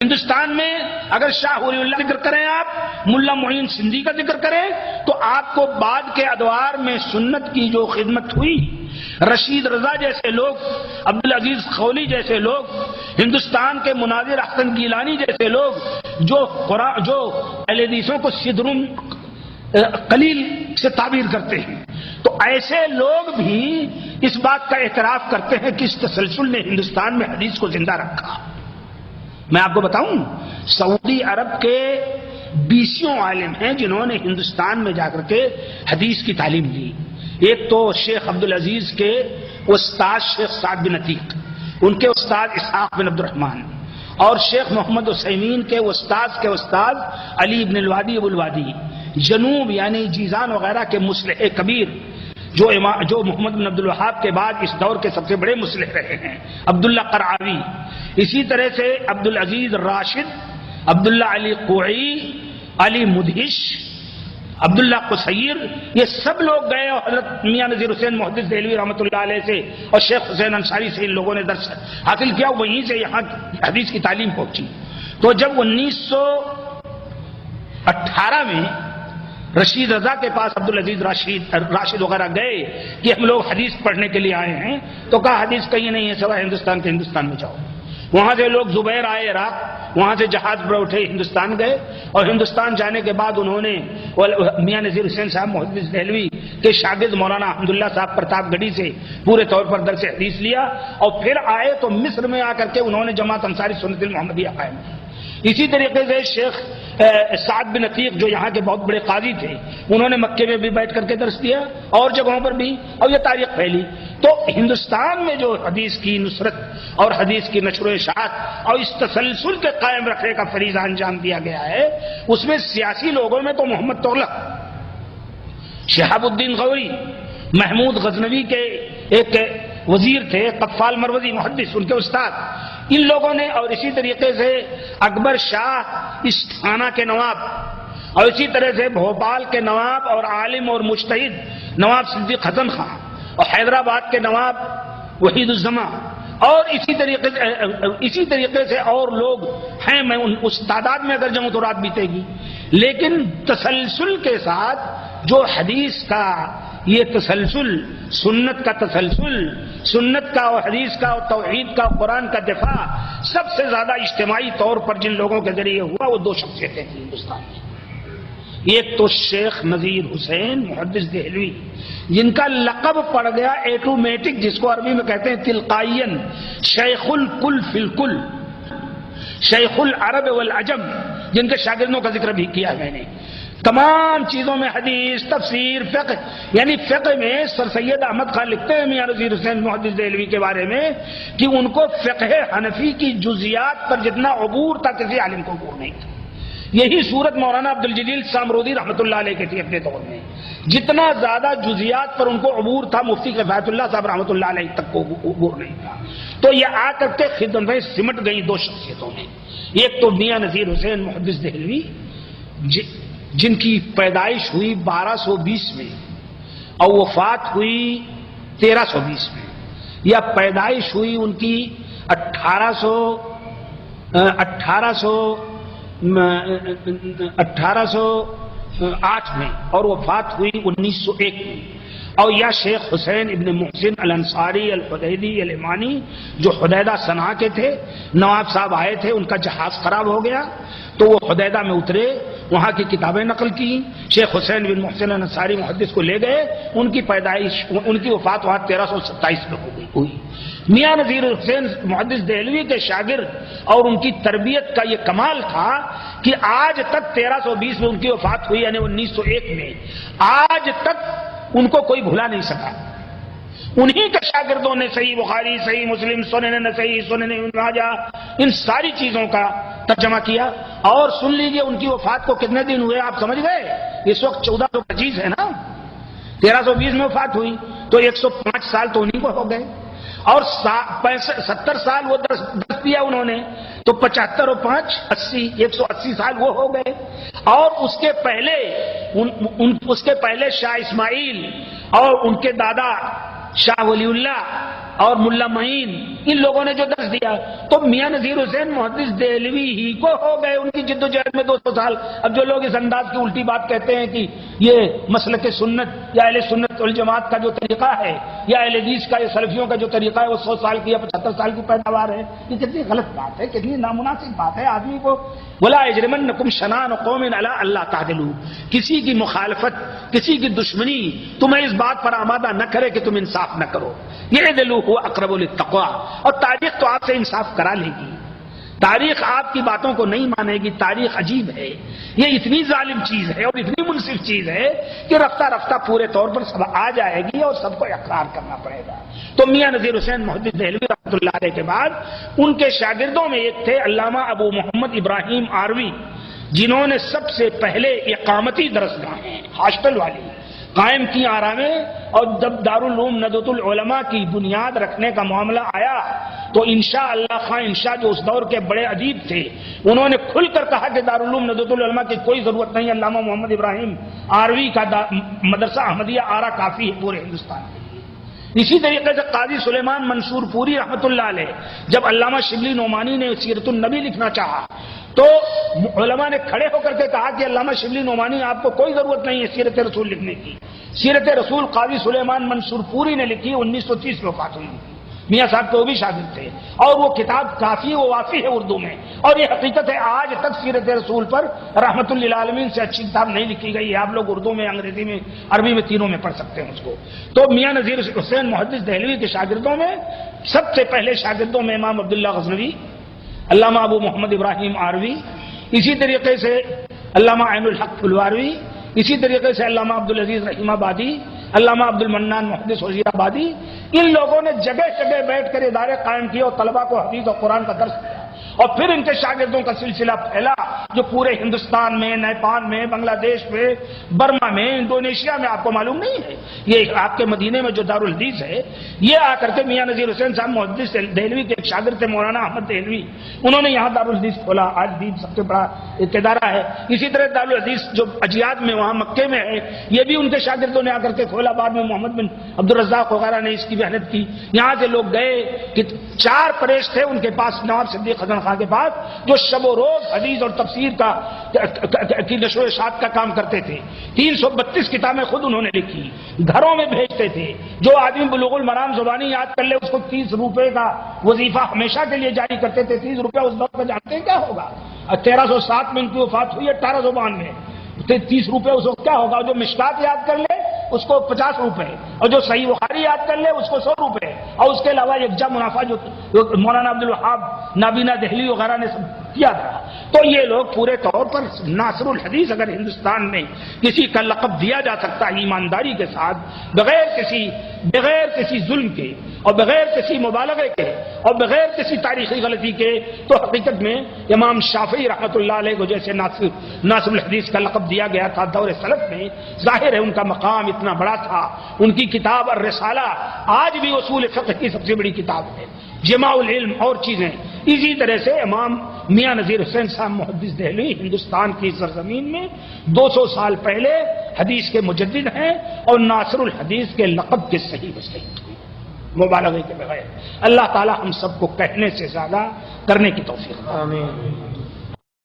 ہندوستان میں اگر شاہ ولی اللہ ذکر کریں، آپ ملا معین سندھی کا ذکر کریں، تو آپ کو بعد کے ادوار میں سنت کی جو خدمت ہوئی، رشید رضا جیسے لوگ، عبدالعزیز خولی جیسے لوگ، ہندوستان کے مناظر احسن گیلانی جیسے لوگ جو اہل حدیثوں کو صدرم قلیل سے تعبیر کرتے ہیں، تو ایسے لوگ بھی اس بات کا اعتراف کرتے ہیں کہ اس تسلسل نے ہندوستان میں حدیث کو زندہ رکھا۔ میں آپ کو بتاؤں، سعودی عرب کے 20 عالم ہیں جنہوں نے ہندوستان میں جا کر کے حدیث کی تعلیم لی۔ ایک تو شیخ عبدالعزیز کے استاد شیخ سعد بن عتیق، ان کے استاد اسحاق بن عبد الرحمن، اور شیخ محمد عثیمین کے استاد علی بن الوادی ابو الوادی، جنوب یعنی جیزان وغیرہ کے مصلح کبیر جو محمد بن عبد الوہاب کے بعد اس دور کے سب سے بڑے مصلح رہے ہیں، عبداللہ قرعاوی، اسی طرح سے عبدالعزیز راشد، عبداللہ علی قوعی، علی مدہش، عبداللہ قصیر، یہ سب لوگ گئے اور حضرت میاں نذیر حسین محدث دہلوی رحمۃ اللہ علیہ سے اور شیخ حسین انصاری سے ان لوگوں نے درس حاصل کیا، وہیں سے یہاں حدیث کی تعلیم پہنچی۔ تو جب 1918 میں رشید رضا کے پاس عبدالعزیز راشد وغیرہ گئے کہ ہم لوگ حدیث پڑھنے کے لیے آئے ہیں، تو کہا حدیث کہیں نہیں ہے سوائے ہندوستان کے، ہندوستان میں جاؤ۔ وہاں سے لوگ زبیر آئے عراق، وہاں سے جہاز پر اٹھے ہندوستان گئے، اور ہندوستان جانے کے بعد انہوں نے میاں نذیر حسین صاحب محدث دہلوی کے شاگرد مولانا حمداللہ صاحب پرتاپ گڑھی سے پورے طور پر درس حدیث لیا، اور پھر آئے تو مصر میں آ کر کے انہوں نے جماعت انصاری سنت المحمدیہ قائم کی۔ اسی طریقے سے شیخ سعد بن عتیق جو یہاں کے بہت بڑے قاضی تھے، انہوں نے مکے میں بھی بیٹھ کر کے درس دیا اور جگہوں پر بھی، اور یہ تاریخ پھیلی۔ تو ہندوستان میں جو حدیث کی نصرت اور حدیث کی نشر و اشاعت اور اس تسلسل کے قائم رکھنے کا فریضہ انجام دیا گیا ہے، اس میں سیاسی لوگوں میں تو محمد تغلق، شہاب الدین غوری، محمود غزنوی کے ایک وزیر تھے، قفال مروزی محدث، ان کے استاد، ان لوگوں نے، اور اسی طریقے سے اکبر شاہ استھانہ کے نواب، اور اسی طرح سے بھوپال کے نواب اور عالم اور مجتہد نواب صدیق حسن خان، اور حیدرآباد کے نواب وحید الزماں، اور اسی طریقے سے اور لوگ ہیں، میں اس تعداد میں اگر جاؤں تو رات بیتے گی، لیکن تسلسل کے ساتھ جو حدیث کا یہ تسلسل، سنت کا تسلسل، سنت کا اور حدیث کا اور توحید کا اور قرآن کا دفاع سب سے زیادہ اجتماعی طور پر جن لوگوں کے ذریعے ہوا، وہ 2 شخصیتیں تھیں ہندوستان میں۔ ایک تو شیخ نذیر حسین محدث دہلوی، جن کا لقب پڑ گیا ایٹومیٹک، جس کو عربی میں کہتے ہیں تلقائین، شیخ الکل فی الکل، شیخ العرب والعجم، جن کے شاگردوں کا ذکر بھی کیا میں نے۔ تمام چیزوں میں حدیث، تفسیر، فقہ، یعنی فقہ میں سر سید احمد خان لکھتے ہیں میاں نذیر حسین محدث دہلوی کے بارے میں کہ ان کو فقہ حنفی کی جزیات پر جتنا عبور تھا کسی عالم کو عبور نہیں تھا۔ یہی صورت مولانا عبدالجلیل سامرودی رحمۃ اللہ علیہ کی تھی اپنے دور میں، جتنا زیادہ جزیات پر ان کو عبور تھا مفتی کفایت اللہ صاحب رحمۃ اللہ علیہ تک کو عبور نہیں تھا۔ تو یہ آ کر کے خدمت میں سمٹ گئی 2 شخصیتوں میں، ایک تو میاں نذیر حسین محدث دہلوی جن کی پیدائش ہوئی 1220 میں اور وفات ہوئی 1320 میں، یا پیدائش ہوئی ان کی 1808 میں اور وفات ہوئی 1901 میں، اور یا شیخ حسین ابن محسن الانصاری الحدیدی الامانی جو حدیدہ صنعاء کے تھے، نواب صاحب آئے تھے، ان کا جہاز خراب ہو گیا تو وہ حدیدہ میں اترے، وہاں کی کتابیں نقل کی، شیخ حسین بن محسن الانصاری محدث کو لے گئے، ان کی پیدائش، ان کی وفات وہاں 1327 میں ہوئی۔ میاں نذیر حسین محدث دہلوی کے شاگرد اور ان کی تربیت کا یہ کمال تھا کہ آج تک 1320 میں ان کی وفات ہوئی، یعنی 1901 میں، آج تک ان کو کوئی بھلا نہیں سکا۔ انہی کے شاگردوں نے صحیح بخاری، صحیح مسلم، سنن نسائی، سنن ابن ماجہ، ان ساری چیزوں کا ترجمہ کیا۔ اور سن لیجئے ان کی وفات کو کتنے دن ہوئے آپ سمجھ گئے؟ اس وقت 1425 ہے نا، 1320 میں وفات ہوئی تو 105 سال تو انہی کو ہو گئے، اور 70 سال وہ درس دیا انہوں نے، تو 75 اور 5 80، 180 سال وہ ہو گئے۔ اور اس کے پہلے شاہ اسماعیل اور ان کے دادا شاہ ولی اللہ اور ملا معین، ان لوگوں نے جو درس دیا، تو میاں نذیر حسین محدث دہلوی ہی کو ہو گئے ان کی جد و جہد میں 200 سال۔ اب جو لوگ اس انداز کی الٹی بات کہتے ہیں کہ یہ مسلک سنت یا اہل سنت والجماعت کا جو طریقہ ہے یا اہل حدیث کا یا سلفیوں کا جو طریقہ ہے وہ 100 سال کی یا 75 سال کی پیداوار ہے، یہ کتنی غلط بات ہے، کتنی نامناسب بات ہے۔ آدمی کو وَلَا يَجْرِمَنَّكُمْ شَنَآنُ قَوْمٍ عَلَىٰ أَلَّا تَعْدِلُوا، کسی کی مخالفت، کسی کی دشمنی تمہیں اس بات پر آمادہ نہ کرے کہ تم انصاف نہ کرو۔ اعدلوا هو اقرب للتقویٰ، اور تاریخ تو آپ سے انصاف کرا لے گی، تاریخ آپ کی باتوں کو نہیں مانے گی۔ تاریخ عجیب ہے، یہ اتنی ظالم چیز ہے اور اتنی منصف چیز ہے کہ رفتہ رفتہ پورے طور پر سب آ جائے گی اور سب کو اقرار کرنا پڑے گا۔ تو میاں نذیر حسین محدث دہلوی رحمۃ اللہ علیہ کے بعد ان کے شاگردوں میں ایک تھے علامہ ابو محمد ابراہیم آروی، جنہوں نے سب سے پہلے اقامتی درسگاہیں ہاسٹل والی قائم کی آرا میں، اور جب دارالعلوم ندوۃ العلماء کی بنیاد رکھنے کا معاملہ آیا تو انشاء اللہ خان انشاء جو اس دور کے بڑے ادیب تھے، انہوں نے کھل کر کہا کہ دارالعلوم ندوۃ العلماء کی کوئی ضرورت نہیں، علامہ محمد ابراہیم آروی کا مدرسہ احمدیہ آرا کافی ہے پورے ہندوستان میں۔ اسی طریقے سے قاضی سلیمان منصور پوری رحمۃ اللہ علیہ، جب علامہ شبلی نعمانی نے سیرت النبی لکھنا چاہا تو علماء نے کھڑے ہو کر کے کہا کہ علامہ شبلی نعمانی آپ کو کوئی ضرورت نہیں ہے سیرت رسول لکھنے کی۔ سیرت رسول قاضی سلیمان منصور پوری نے لکھی، 1930 میں وفات ہوئی۔ میاں صاحب کے وہ بھی شاگرد تھے، اور وہ کتاب کافی و وافی ہے اردو میں، اور یہ حقیقت ہے آج تک سیرت رسول پر رحمت للعالمین سے اچھی کتاب نہیں لکھی گئی ہے۔ آپ لوگ اردو میں، انگریزی میں، عربی میں، تینوں میں پڑھ سکتے ہیں اس کو۔ تو میاں نذیر حسین محدث دہلوی کے شاگردوں میں سب سے پہلے شاگردوں میں امام عبداللہ غزنوی، علامہ ابو محمد ابراہیم آروی، اسی طریقے سے علامہ عین الحق پھلواروی، اسی طریقے سے علامہ عبدالعزیز رحیم آبادی، علامہ عبد المنان محدث وزیر آبادی۔ ان لوگوں نے جگہ جگہ بیٹھ کر ادارے قائم کیے اور طلباء کو حدیث اور قرآن کا درس دیا، اور پھر ان کے شاگردوں کا سلسلہ پھیلا جو پورے ہندوستان میں، نیپال میں، بنگلہ دیش میں، برما میں، انڈونیشیا میں، آپ کو معلوم نہیں ہے، یہ آپ کے مدینے میں جو دارالحدیث ہے، یہ آ کر کے میاں نذیر حسین صاحب محدث دہلوی کے ایک شاگرد تھے مولانا احمد دہلوی، انہوں نے یہاں دارالحدیث کھولا۔ آج بھی سب سے بڑا ایک ادارہ ہے۔ اسی طرح دارالحدیث جو اجیاد میں وہاں مکے میں ہے، یہ بھی ان کے شاگردوں نے آ کر کے کھولا۔ بعد میں محمد بن عبدالرزاق وغیرہ نے اس کی محنت کی۔ یہاں سے لوگ گئے کہ 4 پریش تھے ان کے پاس، نواب صدیق حسن خان کے پاس، جو شب و روز حدیث اور تفسیر کی نشر و اشاعت کا کام کرتے تھے۔ 332 کتابیں خود انہوں نے لکھی، گھروں میں بھیجتے تھے۔ جو آدمی بلوغ المرام زبانی یاد کر لے اس کو 30 روپے کا وظیفہ ہمیشہ کے لیے جاری کرتے تھے۔ 30 روپے اس دور کا جانتے ہیں کیا ہوگا؟ 1307 میں ان کی وفات ہوئی، 1892 میں 30 روپے اس وقت کیا ہوگا؟ جو مشکات یاد کر لے اس کو 50 روپے، اور جو صحیح بخاری یاد کر لے اس کو 100 روپے، اور اس کے علاوہ یکجا منافع جو مولانا عبدالوہاب نابینا دہلی وغیرہ نے سب کیا تھا۔ تو یہ لوگ پورے طور پر ناصر الحدیث اگر ہندوستان میں کسی کا لقب دیا جا سکتا ہے ایمانداری کے ساتھ، بغیر کسی ظلم کے، اور بغیر کسی مبالغے کے، اور بغیر کسی تاریخی غلطی کے، تو حقیقت میں امام شافعی رحمۃ اللہ علیہ کو جیسے ناصر الحدیث کا لقب دیا گیا تھا دور سلف میں، ظاہر ہے ان کا مقام اتنا بڑا تھا۔ ان کی کتاب الرسالہ آج بھی اصول فقہ کی سب سے بڑی کتاب ہے، جماع العلم اور چیزیں۔ اسی طرح سے امام میاں نذیر حسین صاحب محدث دہلوی ہندوستان کی سرزمین میں 200 سال پہلے حدیث کے مجدد ہیں، اور ناصر الحدیث کے لقب کے صحیح وصحیح مبالغے کے بغیر۔ اللہ تعالی ہم سب کو کہنے سے زیادہ کرنے کی توفیق دے۔ آمین۔